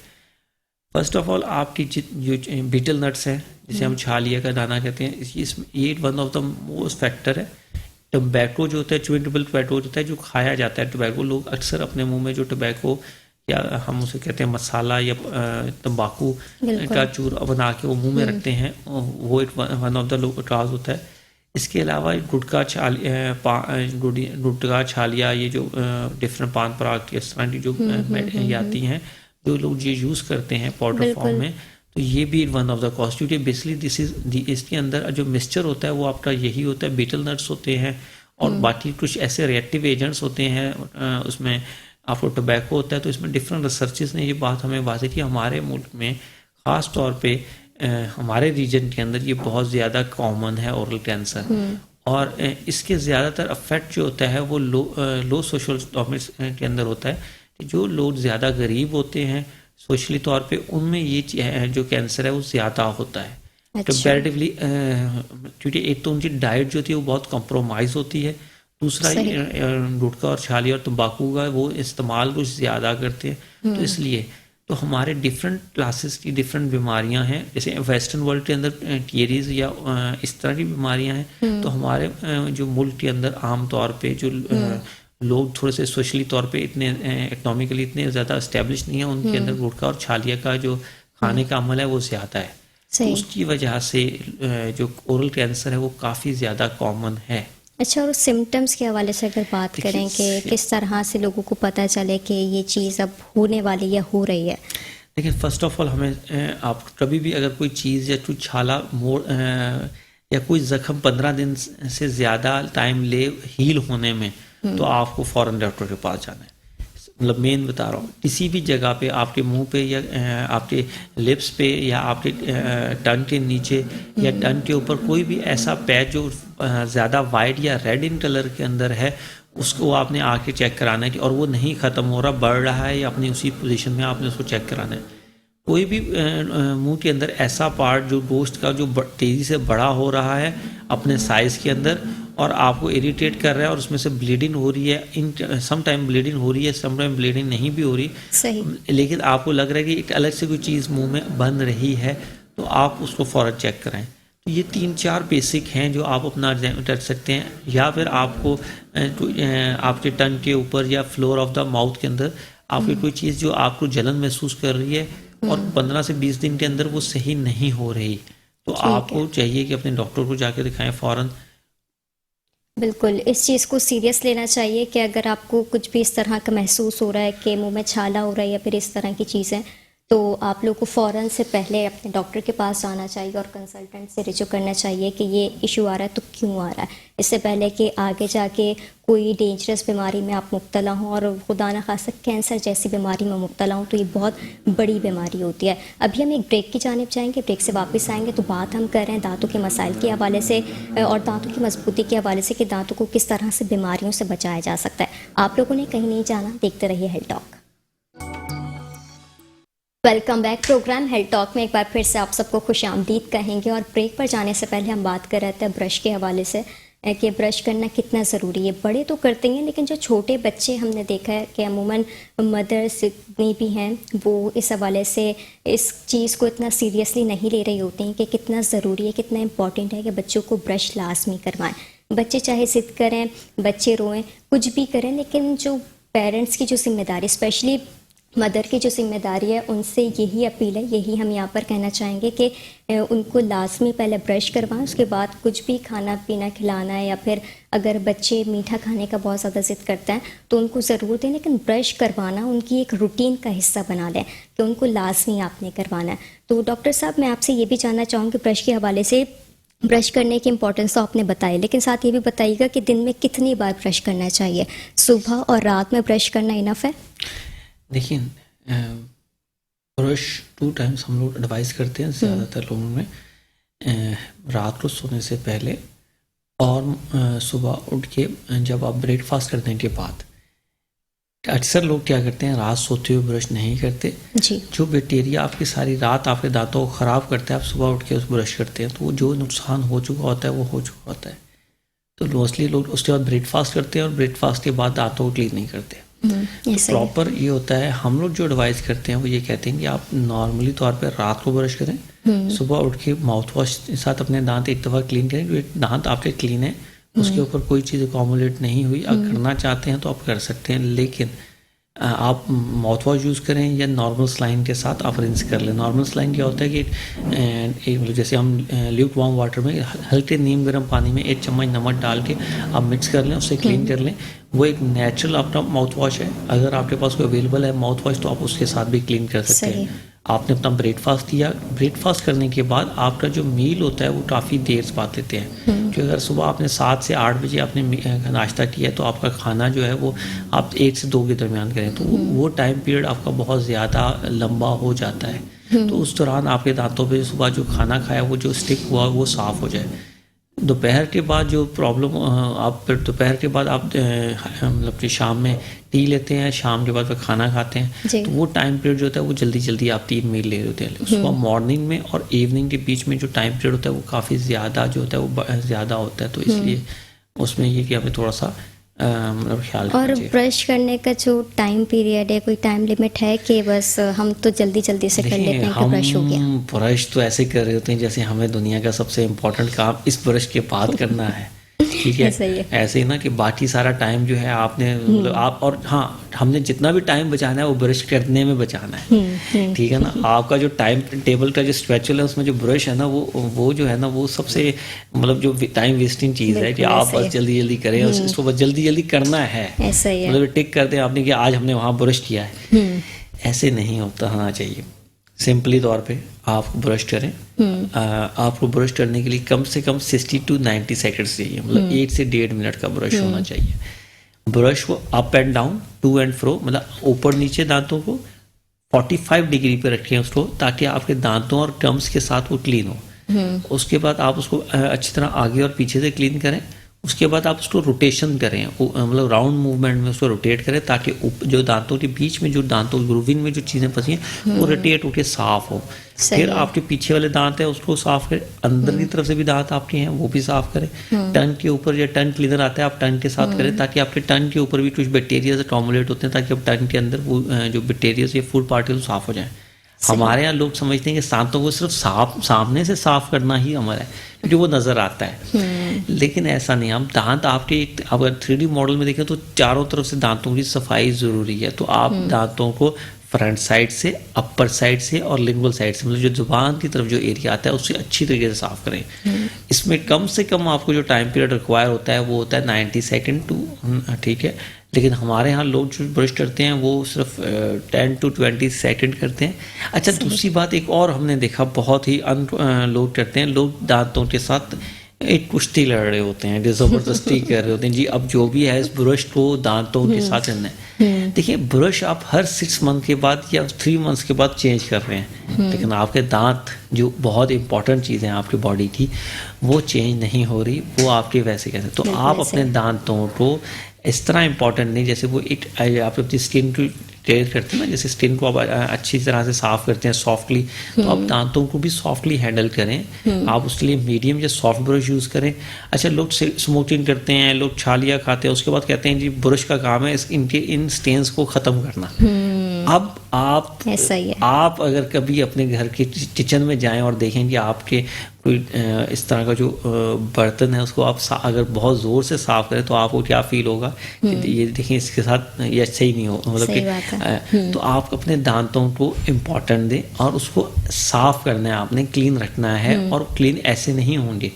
Speaker 2: फर्स्ट ऑफ ऑल आपकी जो बीटल नट्स हैं, जिसे हम छालिया का दाना कहते हैं, ये one of the most factor है। टोबैको जो होता है, च्युइंगबल टोबैको होता है जो खाया जाता है, टोबैको लोग अक्सर अपने मुंह में जो टोबैको या हम उसे कहते हैं मसाला या तंबाकू का चूर बना के वो मुंह में रखते हैं, वो एक वन ऑफ द कॉज होता है। इसके अलावा गुटखा छालिया, ये जो डिफरेंट पान पराग इस तरह की जो आती हैं, जो लोग ये यूज़ करते हैं पाउडर फॉर्म में, तो ये भी वन ऑफ द कॉज, क्योंकि बेसिकली इसके अंदर जो मिक्सचर होता है वो आपका यही होता है, बीटल नट्स होते हैं और बाकी कुछ ऐसे रिएक्टिव एजेंट्स होते हैं उसमें। आपको टोबैको होता है, तो इसमें डिफरेंट रिसर्चेस ने ये बात हमें वाज़ेह की, हमारे मुल्क में ख़ास तौर पे हमारे रीजन के अंदर ये बहुत ज़्यादा कॉमन है ओरल कैंसर। और इसके ज़्यादातर अफेक्ट जो होता है वो लो सोशल स्टॉमिक्स के अंदर होता है। जो लोग ज़्यादा गरीब होते हैं सोशली तौर पे, उनमें ये जो कैंसर है वो ज़्यादा होता है कंपैरेटिवली। क्योंकि एक तो उनकी डाइट जो थी वो बहुत कॉम्प्रोमाइज़ होती है, दूसरा गुटखा और छाली और तंबाकू का वो इस्तेमाल कुछ ज़्यादा करते हैं। तो इसलिए तो हमारे डिफरेंट क्लासेस की डिफरेंट बीमारियां हैं। जैसे वेस्टर्न वर्ल्ड के अंदर टीयरीज या इस तरह की बीमारियां हैं, तो हमारे जो मुल्क के अंदर आम तौर पे जो लोग थोड़े से सोशली तौर पे इतने इकोनॉमिकली इतने ज़्यादा इस्टेब्लिश नहीं है, उनके अंदर गुटखा और छालिया का जो खाने का अमल है वो ज़्यादा है। तो उसकी वजह से जो ओरल कैंसर है वो काफ़ी ज़्यादा कॉमन है।
Speaker 1: अच्छा, और सिम्टम्स के हवाले से अगर बात करें कि किस तरह से लोगों को पता चले कि ये चीज़ अब होने वाली या हो रही है?
Speaker 2: देखिए, फर्स्ट ऑफ ऑल हमें आप कभी भी अगर कोई चीज़ या कुछ छाला या कोई ज़ख्म 15 दिन से ज़्यादा टाइम ले हील होने में, तो आपको फ़ौरन डॉक्टर के पास जाना है। मतलब मेन बता रहा हूँ, किसी भी जगह पे आपके मुंह पे या आपके लिप्स पे या आपके टंग के नीचे या टंग के ऊपर कोई भी ऐसा पैच जो ज़्यादा वाइट या रेड इन कलर के अंदर है, उसको आपने आके चेक कराना है कि और वो नहीं ख़त्म हो रहा, बढ़ रहा है या अपनी उसी पोजीशन में आपने उसको चेक कराना है। कोई भी मुंह के अंदर ऐसा पार्ट जो गोश्त का जो तेज़ी से बड़ा हो रहा है अपने साइज़ के अंदर और आपको इरिटेट कर रहा है और उसमें से ब्लीडिंग हो रही है, इन सम टाइम ब्लीडिंग हो रही है, सम टाइम ब्लीडिंग नहीं भी हो रही,
Speaker 1: सही, लेकिन
Speaker 2: आपको लग रहा है कि एक अलग से कोई चीज़ मुंह में बन रही है, तो आप उसको फ़ौरन चेक कराएं। तो ये 3-4 बेसिक हैं जो आप अपना कर सकते हैं। या फिर आपको आपके टंग के ऊपर या फ्लोर ऑफ द माउथ के अंदर आपकी कोई चीज़ जो आपको जलन महसूस कर रही है और 15 से 20 दिन के अंदर वो सही नहीं हो रही, तो आपको चाहिए कि अपने डॉक्टर को जाके दिखाएं फ़ौरन।
Speaker 1: बिल्कुल, इस चीज़ को सीरियस लेना चाहिए कि अगर आपको कुछ भी इस तरह का महसूस हो रहा है कि मुंह में छाला हो रहा है या फिर इस तरह की चीज़ें, तो आप लोग को फ़ौरन से पहले अपने डॉक्टर के पास जाना चाहिए और कंसल्टेंट से रिव्यू करना चाहिए कि ये इशू आ रहा है तो क्यों आ रहा है, इससे पहले कि आगे जाके कोई डेंजरस बीमारी में आप मुब्तला हों और खुदा न खास्ता कैंसर जैसी बीमारी में मुब्तला हों, तो ये बहुत बड़ी बीमारी होती है। अभी हम एक ब्रेक की जानिब जाएंगे, ब्रेक से वापस आएंगे तो बात हम कर रहे हैं दांतों के मसाइल के हवाले से और दांतों की मजबूती के हवाले से कि दांतों को किस तरह से बीमारियों से बचाया जा सकता है। आप लोगों ने कहीं नहीं जाना, देखते रहिए health talk. Welcome back. Programme health talk में एक बार फिर से आप सबको खुशामदीद कहेंगे और ब्रेक पर जाने से पहले हम बात कर रहे थे ब्रश के हवाले से कि ब्रश करना कितना ज़रूरी है। बड़े तो करते हैं लेकिन जो छोटे बच्चे हमने देखा है कि अमूमन मदर्स जितनी भी हैं वो इस हवाले से इस चीज़ को इतना सीरियसली नहीं ले रही होती हैं कि कितना ज़रूरी है, कितना इम्पॉर्टेंट है कि बच्चों को ब्रश लाजमी करवाएं। बच्चे चाहे ज़िद करें, बच्चे रोएं, कुछ भी करें, लेकिन जो पेरेंट्स की जो जिम्मेदारी, स्पेशली मदर की जो जिम्मेदारी है, उनसे यही अपील है, यही हम यहाँ पर कहना चाहेंगे कि उनको लाजमी पहले ब्रश करवाएं, उसके बाद कुछ भी खाना पीना खिलाना है या फिर अगर बच्चे मीठा खाने का बहुत ज़्यादा ज़िद करते हैं तो उनको ज़रूर दें, लेकिन ब्रश करवाना उनकी एक रूटीन का हिस्सा बना लें कि उनको लाजमी आपने करवाना है। तो डॉक्टर साहब, मैं आपसे ये भी जानना चाहूँगी, ब्रश के हवाले से ब्रश करने की इंपॉर्टेंस तो आपने बताई, लेकिन साथ ये भी बताइएगा कि दिन में कितनी बार ब्रश करना चाहिए, सुबह और रात में ब्रश करना इनफ है?
Speaker 2: देखिए, ब्रश 2 टाइम्स हम लोग एडवाइस करते हैं ज़्यादातर लोगों में, रात को सोने से पहले और सुबह उठ के जब आप ब्रेकफास्ट करने के बाद। अक्सर लोग क्या करते हैं, रात सोते हुए ब्रश नहीं करते।
Speaker 1: जी।
Speaker 2: जो बैक्टीरिया आपकी सारी रात आपके दांतों को ख़राब करता है, आप सुबह उठ के उस ब्रश करते हैं तो वो जो नुकसान हो चुका होता है वो हो चुका होता है। तो मोस्टली लोग उसके बाद ब्रेकफास्ट करते हैं और ब्रेकफास्ट के बाद दांतों को क्लीन नहीं करते। तो
Speaker 1: ऐसा ही है।
Speaker 2: प्रॉपर ये होता है, हम लोग जो एडवाइस करते हैं वो ये कहते हैं कि आप नॉर्मली तौर पर रात को ब्रश करें, सुबह उठ के माउथ वॉश के साथ अपने दांत एक दफ़ा क्लीन करें। जो एक दांत आपके क्लीन है उसके ऊपर कोई चीज़ अकोमोडेट नहीं हुई, अगर करना चाहते हैं तो आप कर सकते हैं, लेकिन आप माउथ वॉश यूज़ करें या नॉर्मल स्लाइन के साथ आप रिंस कर लें। नॉर्मल स्लाइन क्या होता है कि मतलब जैसे हम ल्यूक वार्म वाटर में हल्के नीम गर्म पानी में 1 चम्मच नमक डाल के आप मिक्स कर लें, उससे क्लीन कर लें। वो एक नेचुरल आपका माउथ वॉश है। अगर आपके पास कोई अवेलेबल है माउथ वॉश तो आप उसके साथ भी क्लीन कर सकते हैं। आपने अपना ब्रेकफास्ट किया, ब्रेकफास्ट करने के बाद आपका जो मील होता है वो काफ़ी देर से बाद लेते हैं, क्योंकि अगर सुबह आपने 7 से 8 बजे आपने नाश्ता किया है तो आपका खाना जो है वो आप 1 से 2 के दरमियान करें तो वो टाइम पीरियड आपका बहुत ज़्यादा लंबा हो जाता है। तो उस दौरान आपके दांतों पे सुबह जो खाना खाया वो जो स्टिक हुआ वो साफ़ हो जाए। दोपहर के बाद जो प्रॉब्लम आप फिर दोपहर के बाद आप मतलब कि शाम में टी लेते हैं, शाम के बाद फिर खाना खाते हैं, तो वो टाइम पीरियड जो होता है वो जल्दी जल्दी आप 3 मील ले रहे होते हैं। सुबह मॉर्निंग में और इवनिंग के बीच में जो टाइम पीरियड होता है वो काफ़ी ज़्यादा जो होता है वो ज़्यादा होता है। तो इसलिए उसमें ये कि हमें थोड़ा सा मतलब ख्याल रखना
Speaker 1: और
Speaker 2: चाहिए।
Speaker 1: ब्रश करने का जो टाइम पीरियड है, कोई टाइम लिमिट है कि बस हम तो जल्दी जल्दी से कर लेते हैं कि ब्रश हो गया?
Speaker 2: हम ब्रश तो ऐसे कर रहे होते हैं जैसे हमें दुनिया का सबसे इम्पोर्टेंट काम इस ब्रश के बाद करना है, ठीक है? ऐसे ही ना कि बाकी सारा टाइम जो है आपने मतलब आप और हाँ, हमने जितना भी टाइम बचाना है वो ब्रश करने में बचाना है, ठीक है ना? आपका जो टाइम टेबल का जो स्ट्रेचुअल है उसमें जो ब्रश है ना वो जो है ना वो सबसे मतलब जो टाइम वेस्टिंग चीज़ है कि आप बस जल्दी जल्दी करें, उसको बस जल्दी जल्दी करना है।
Speaker 1: ऐसा ही है।
Speaker 2: मतलब टिक करते हैं आपने कि आज हमने वहाँ ब्रश किया है, ऐसे नहीं होना चाहिए। सिंपली तौर पे आप ब्रश करें, आपको ब्रश करने के लिए कम से कम 60 to 90 सेकेंड्स चाहिए, मतलब 1 से 1.5 मिनट का ब्रश होना चाहिए। ब्रश को up and down, to and fro, मतलब ऊपर नीचे दांतों को 45 डिग्री पे रखें उसको, ताकि आपके दांतों और गम्स के साथ वो क्लीन हो। उसके बाद आप उसको अच्छी तरह आगे और पीछे से क्लीन करें। उसके बाद आप उसको रोटेशन करें, मतलब राउंड मूवमेंट में उसको रोटेट करें, ताकि जो दांतों के बीच में जो दांतों ग्रूविंग में जो चीज़ें फंसी हैं वो रोटेट होकर साफ हो। फिर आपके पीछे वाले दांत है उसको साफ करें, अंदर की तरफ से भी दांत आपके हैं वो भी साफ करें। टंग के ऊपर या टंग क्लीनर आता है आप टंग के साथ करें, ताकि आपके टंग के ऊपर भी कुछ बैक्टीरिया अकोमोडेट होते हैं, ताकि अब टंग के अंदर वो जो बैक्टीरिया या फूड पार्टिकल साफ हो जाए। हमारे यहाँ लोग समझते हैं कि दांतों को सिर्फ सामने से साफ करना ही हमारा है, जो वो नजर आता है, लेकिन ऐसा नहीं। हम दांत आपके अगर 3D मॉडल में देखें तो चारों तरफ से दांतों की सफाई जरूरी है। तो आप दांतों को फ्रंट साइड से, अपर साइड से और लिंगुअल साइड से, मतलब जो जुबान की तरफ जो एरिया आता है उससे अच्छी तरीके से साफ करें। इसमें कम से कम आपको जो टाइम पीरियड रिक्वायर होता है वो होता है 90 सेकेंड टू, ठीक है, लेकिन हमारे यहाँ लोग जो ब्रश करते हैं वो सिर्फ 10 to 20 सेकेंड करते हैं। अच्छा, दूसरी बात एक और हमने देखा बहुत ही लोग करते हैं, लोग दांतों के साथ एक कुश्ती लड़ रहे होते हैं, जो जबरदस्ती कर रहे होते हैं जी अब जो भी है इस ब्रश को दांतों के साथ करना है। देखिए, ब्रश आप हर 6 मंथ के बाद या 3 मंथ्स के बाद चेंज कर रहे हैं, लेकिन आपके दांत जो बहुत इंपॉर्टेंट चीज़ है आपकी बॉडी की वो चेंज नहीं हो रही, वो आपके वैसे कैसे। तो आप अपने दांतों को इस तरह इंपॉर्टेंट नहीं, जैसे वो आप अपनी स्किन को केयर करते हैं ना, जैसे स्किन को आप अच्छी तरह से साफ करते हैं सॉफ्टली, तो आप दांतों को भी सॉफ्टली हैंडल करें। आप उसके लिए मीडियम या सॉफ्ट ब्रश यूज़ करें। अच्छा, लोग स्मोकिंग करते हैं, लोग छालियाँ खाते हैं, उसके बाद कहते हैं जी ब्रश का काम है इनके इन स्टेन्स को ख़त्म करना। अब आप
Speaker 1: ऐसा ही है।
Speaker 2: आप अगर कभी अपने घर के किचन में जाएं और देखें कि आपके कोई इस तरह का जो बर्तन है उसको आप अगर बहुत ज़ोर से साफ करें तो आपको क्या फील होगा कि ये देखें इसके साथ ये अच्छा ही नहीं हो, मतलब कि तो आप अपने दांतों को इम्पोर्टेंट दें और उसको साफ करना है आपने, क्लीन रखना है। और क्लीन ऐसे नहीं होंगे,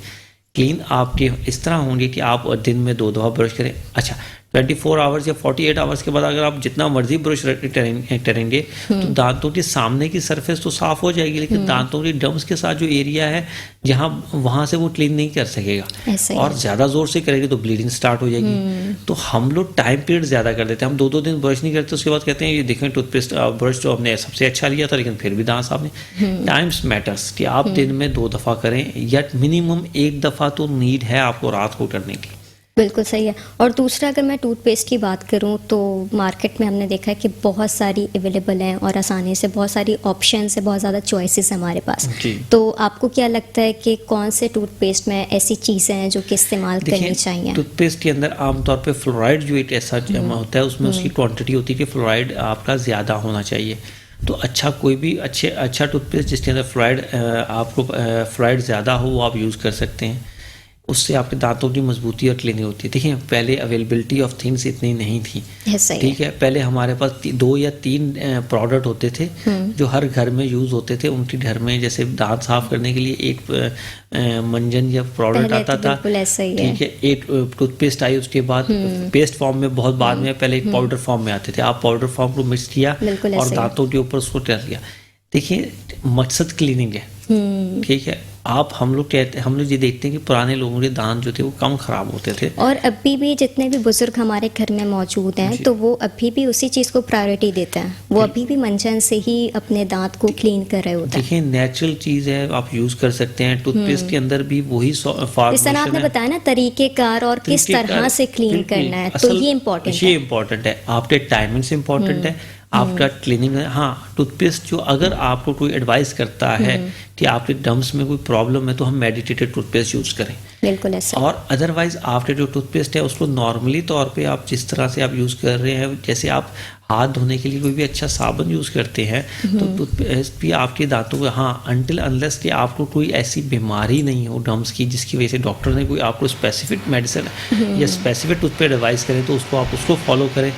Speaker 2: क्लीन आपके इस तरह होंगे कि आप दिन में 2 दफ़ा ब्रश करें। अच्छा, 24 आवर्स या 48 आवर्स के बाद अगर आप जितना मर्जी ब्रश करेंगे तो दांतों के सामने की सरफेस तो साफ हो जाएगी, लेकिन दांतों के गम्स के साथ जो एरिया है जहाँ वहाँ से वो क्लीन नहीं कर सकेगा, और ज़्यादा ज़ोर से करेंगे तो ब्लीडिंग स्टार्ट हो जाएगी। तो हम लोग टाइम पीरियड ज़्यादा कर देते हैं, हम 2-2 दिन ब्रश नहीं करते, उसके बाद कहते हैं ये देखें टूथपेस्ट ब्रश तो हमने सबसे अच्छा लिया था लेकिन फिर भी दांत साफ नहीं। टाइम्स मैटर्स कि आप दिन में 2 दफ़ा करें या मिनिमम 1 दफ़ा तो नीड है आपको रात को करने की।
Speaker 1: बिल्कुल सही है। और दूसरा, अगर मैं टूथपेस्ट की बात करूं तो मार्केट में हमने देखा है कि बहुत सारी अवेलेबल हैं और आसानी से बहुत सारी ऑप्शंस है, बहुत ज़्यादा चॉइसेस है हमारे पास।
Speaker 2: जी।
Speaker 1: तो आपको क्या लगता है कि कौन से टूथपेस्ट में ऐसी चीज़ें हैं जो कि इस्तेमाल करनी चाहिए?
Speaker 2: टूथपेस्ट के अंदर आमतौर पे फ्लोराइड जो एक ऐसा जमा होता है, उसमें उसकी क्वांटिटी होती है कि फ्लोराइड आपका ज़्यादा होना चाहिए। तो अच्छा कोई भी अच्छा टूथपेस्ट जिसके अंदर फ्लोराइड ज़्यादा हो वो आप यूज़ कर सकते हैं। उससे आपके दांतों की मजबूती और क्लीनिंग होती है। देखिए पहले अवेलेबिलिटी ऑफ थिंग्स इतनी नहीं थी, ठीक है। पहले हमारे पास 2 या 3 प्रोडक्ट होते थे जो हर घर में यूज़ होते थे। उनके घर में जैसे दांत साफ करने के लिए एक मंजन या प्रोडक्ट आता था, ठीक है। एक टूथपेस्ट आई, उसके बाद पेस्ट फॉर्म में बहुत बाद में, पहले एक पाउडर फॉर्म में आते थे। आप पाउडर फॉर्म को मिक्स किया और दांतों के ऊपर उसको डाल दिया। देखिए मकसद क्लीनिंग है, ठीक है। हम लोग ये देखते हैं कि पुराने लोगों के दांत जो थे वो कम खराब होते थे।
Speaker 1: और अभी भी जितने भी बुजुर्ग हमारे घर में मौजूद हैं तो वो अभी भी उसी चीज़ को प्रायोरिटी देते हैं। वो अभी भी मंजन से ही अपने दांत को क्लीन कर रहे होते हैं।
Speaker 2: देखिए नेचुरल चीज़ है, आप यूज़ कर सकते हैं। टूथपेस्ट के अंदर भी वही फॉर्मेशन
Speaker 1: जिस तरह आपने बताया ना, तरीकेकार और किस तरह से क्लीन करना है, तो ये इम्पोर्टेंट
Speaker 2: है। आपके टाइमिंग्स इम्पोर्टेंट है, आपका क्लीनिंग है। हाँ, टूथपेस्ट जो अगर आपको कोई एडवाइस करता है कि आपके गम्स में कोई प्रॉब्लम है तो हम मेडिकेटेड टूथपेस्ट यूज़ करें,
Speaker 1: बिल्कुल ऐसा।
Speaker 2: और अदरवाइज आपके जो टूथपेस्ट है उसको नॉर्मली तौर पे आप जिस तरह से आप यूज़ कर रहे हैं, जैसे आप हाथ धोने के लिए कोई भी अच्छा साबुन यूज़ करते हैं तो टूथपेस्ट भी आपके दांतों को, हाँ, अनटिल अनलेस कि आपको कोई ऐसी बीमारी नहीं हो गम्स की जिसकी वजह से डॉक्टर ने कोई आपको स्पेसिफिक मेडिसिन या स्पेसिफिक टूथपेस्ट एडवाइस करें तो आप उसको फॉलो करें।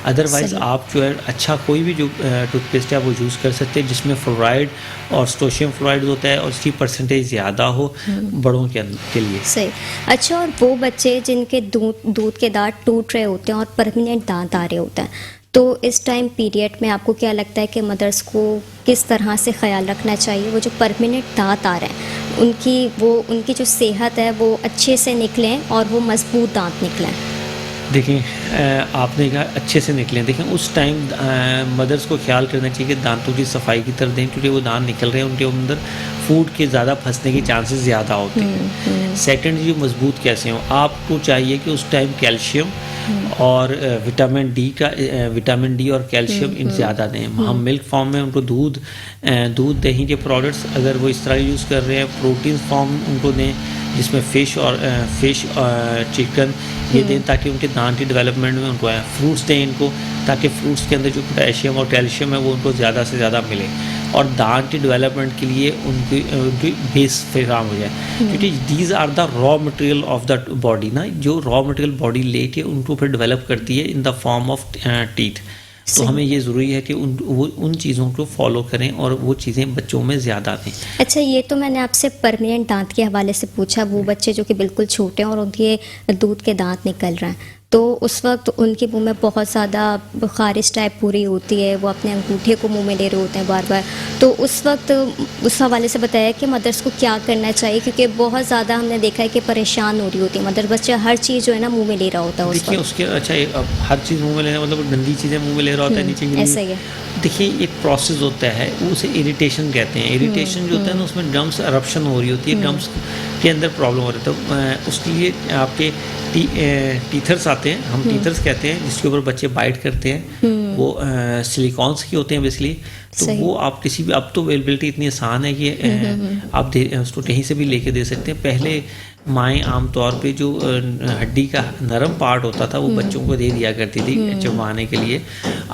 Speaker 2: अदरवाइज आप जो है अच्छा कोई भी जो टूथपेस्ट है वो यूज़ कर सकते हैं जिसमें फ्लोराइड और स्टोशियम फ्लोराइड होता है और उसकी परसेंटेज ज़्यादा हो बड़ों के लिए।
Speaker 1: सही। अच्छा, और वो बच्चे जिनके दूध के दांत टूट रहे होते हैं और परमानेंट दांत आ रहे होते हैं, तो इस टाइम पीरियड में आपको क्या लगता है कि मदर्स को किस तरह से ख्याल रखना चाहिए? वो जो परमानेंट दांत आ रहे हैं उनकी जो सेहत है वो अच्छे से निकलें और वो मजबूत दांत निकलें।
Speaker 2: देखिए आपने कहा अच्छे से निकलें। देखिए उस टाइम मदर्स को ख्याल करना चाहिए कि दांतों की सफाई की तरफ दें, क्योंकि वो दांत निकल रहे हैं उनके अंदर फूड के ज़्यादा फंसने के चांसेस ज़्यादा होते हैं। सेकंड, ये मजबूत कैसे हो, आपको चाहिए कि उस टाइम कैल्शियम और विटामिन डी और कैल्शियम इन ज़्यादा दें। हम मिल्क फॉर्म में उनको दूध दही के प्रोडक्ट्स अगर वो इस तरह यूज़ कर रहे हैं, प्रोटीन फॉर्म उनको दें जिसमें फ़िश चिकन ये दें ताकि उनके दांत की डेवलपमेंट में उनको फ्रूट्स दें इनको, ताकि फ्रूट्स के अंदर जो पोटेशियम और कैल्शियम है वो उनको ज़्यादा से ज़्यादा मिले और दांत की डेवलपमेंट के लिए उनकी बेस फ्राहम हो जाए। क्योंकि these are the raw material of the body ना, जो रॉ मटेरियल बॉडी लेके उनको फिर डेवलप करती है in the form of teeth. तो हमें ये ज़रूरी है कि उन चीज़ों को फॉलो करें और वो चीज़ें बच्चों में ज़्यादा दें।
Speaker 1: अच्छा, ये तो मैंने आपसे परमानेंट दांत के हवाले से पूछा। वो बच्चे जो कि बिल्कुल छोटे हैं और उनके दूध के दांत निकल रहे हैं, तो उस वक्त उनके मुंह में बहुत ज़्यादा खारिश टाइप पूरी होती है, वो अपने अंगूठे को मुंह में ले रहे होते हैं बार बार। तो उस वक्त उस हवाले से बताया कि मदर्स को क्या करना चाहिए, क्योंकि बहुत ज़्यादा हमने देखा है कि परेशान हो रही होती है मदर। बच्चा हर चीज़ जो है ना मुंह में ले रहा होता है उस वक्त।
Speaker 2: उसके अच्छा हर चीज़ मुंह में लेना मतलब गंदी चीज़ें मुंह में ले रहा होता है नीचे।
Speaker 1: ऐसा ही है।
Speaker 2: देखिए एक प्रोसेस होता है, उसे इरिटेशन कहते हैं। इरिटेशन जो होता है ना, उसमें गम्स अरप्शन हो रही होती है, गम्स के अंदर प्रॉब्लम हो रही है। तो उसके लिए आपके टीथर्स आते हैं, हम टीथर्स कहते हैं, जिसके ऊपर बच्चे बाइट करते हैं। वो सिलिकॉन्स की होते हैं बेसिकली। तो वो आप किसी भी, अब तो अवेलेबिलिटी इतनी आसान है कि आप उसको कहीं से भी लेके दे सकते हैं। पहले माएँ आमतौर पे जो हड्डी का नरम पार्ट होता था वो बच्चों को दे दिया करती थी चबाने के लिए।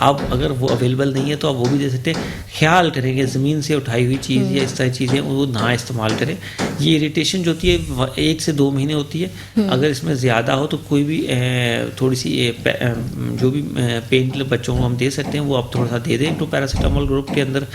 Speaker 2: अब अगर वो अवेलेबल नहीं है तो आप वो भी दे सकते हैं। ख्याल करेंगे ज़मीन से उठाई हुई चीज़ या इस तरह चीज़ें वो ना इस्तेमाल करें। ये इरिटेशन जो होती है 1 से 2 महीने होती है। अगर इसमें ज़्यादा हो तो कोई भी थोड़ी सी जो भी पेन किलर बच्चों को हम दे सकते हैं वो आप थोड़ा सा दे दें तो पैरासीटामोल ग्रुप के अंदर,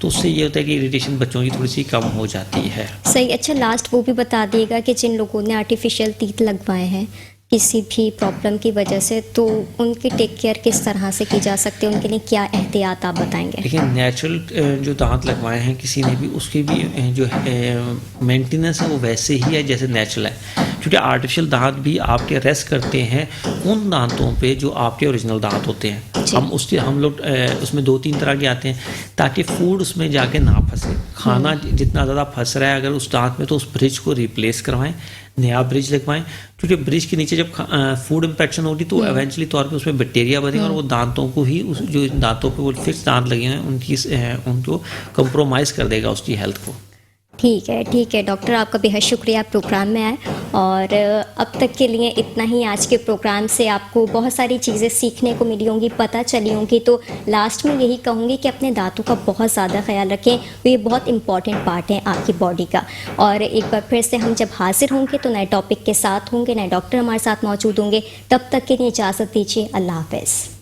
Speaker 2: तो उससे ये होता है कि इरिटेशन बच्चों की थोड़ी सी कम हो जाती है।
Speaker 1: सही। अच्छा, लास्ट वो भी बता दिएगा कि जिन लोगों ने आर्टिफिशियल टीथ लगवाए हैं किसी भी प्रॉब्लम की वजह से, तो उनकी टेक केयर किस तरह से की जा सकती है, उनके लिए क्या एहतियात आप बताएंगे?
Speaker 2: देखिए नेचुरल जो दांत लगवाए हैं किसी ने भी, उसकी भी जो मेंटेनेंस है वो वैसे ही है जैसे नेचुरल है। क्योंकि आर्टिफिशियल दांत भी आपके रेस्ट करते हैं उन दांतों पे जो आपके ओरिजिनल दांत होते हैं। हम लोग उसमें 2-3 तरह के आते हैं ताकि फूड उसमें जाके ना फंसे। खाना जितना ज़्यादा फंस रहा है अगर उस दांत में तो उस ब्रिज को रिप्लेस करवाएं, नया ब्रिज लगवाएं, क्योंकि ब्रिज के नीचे जब फूड इन्फेक्शन होगी तो एवेंचुअली तौर पे उसमें बैक्टीरिया बनेगा और वो दांतों को ही जो दांतों पे वो फिक्स दांत लगे हैं उनको कंप्रोमाइज़ कर देगा उसकी हेल्थ को।
Speaker 1: ठीक है डॉक्टर, आपका बेहद शुक्रिया प्रोग्राम में आए। और अब तक के लिए इतना ही। आज के प्रोग्राम से आपको बहुत सारी चीज़ें सीखने को मिली होंगी, पता चली होंगी। तो लास्ट में यही कहूँगी कि अपने दांतों का बहुत ज़्यादा ख्याल रखें, तो ये बहुत इंपॉर्टेंट पार्ट है आपकी बॉडी का। और एक बार फिर से हम जब हाजिर होंगे तो नए टॉपिक के साथ होंगे, नए डॉक्टर हमारे साथ मौजूद होंगे। तब तक के लिए इजाज़त दीजिए। अल्लाह हाफ़िज़।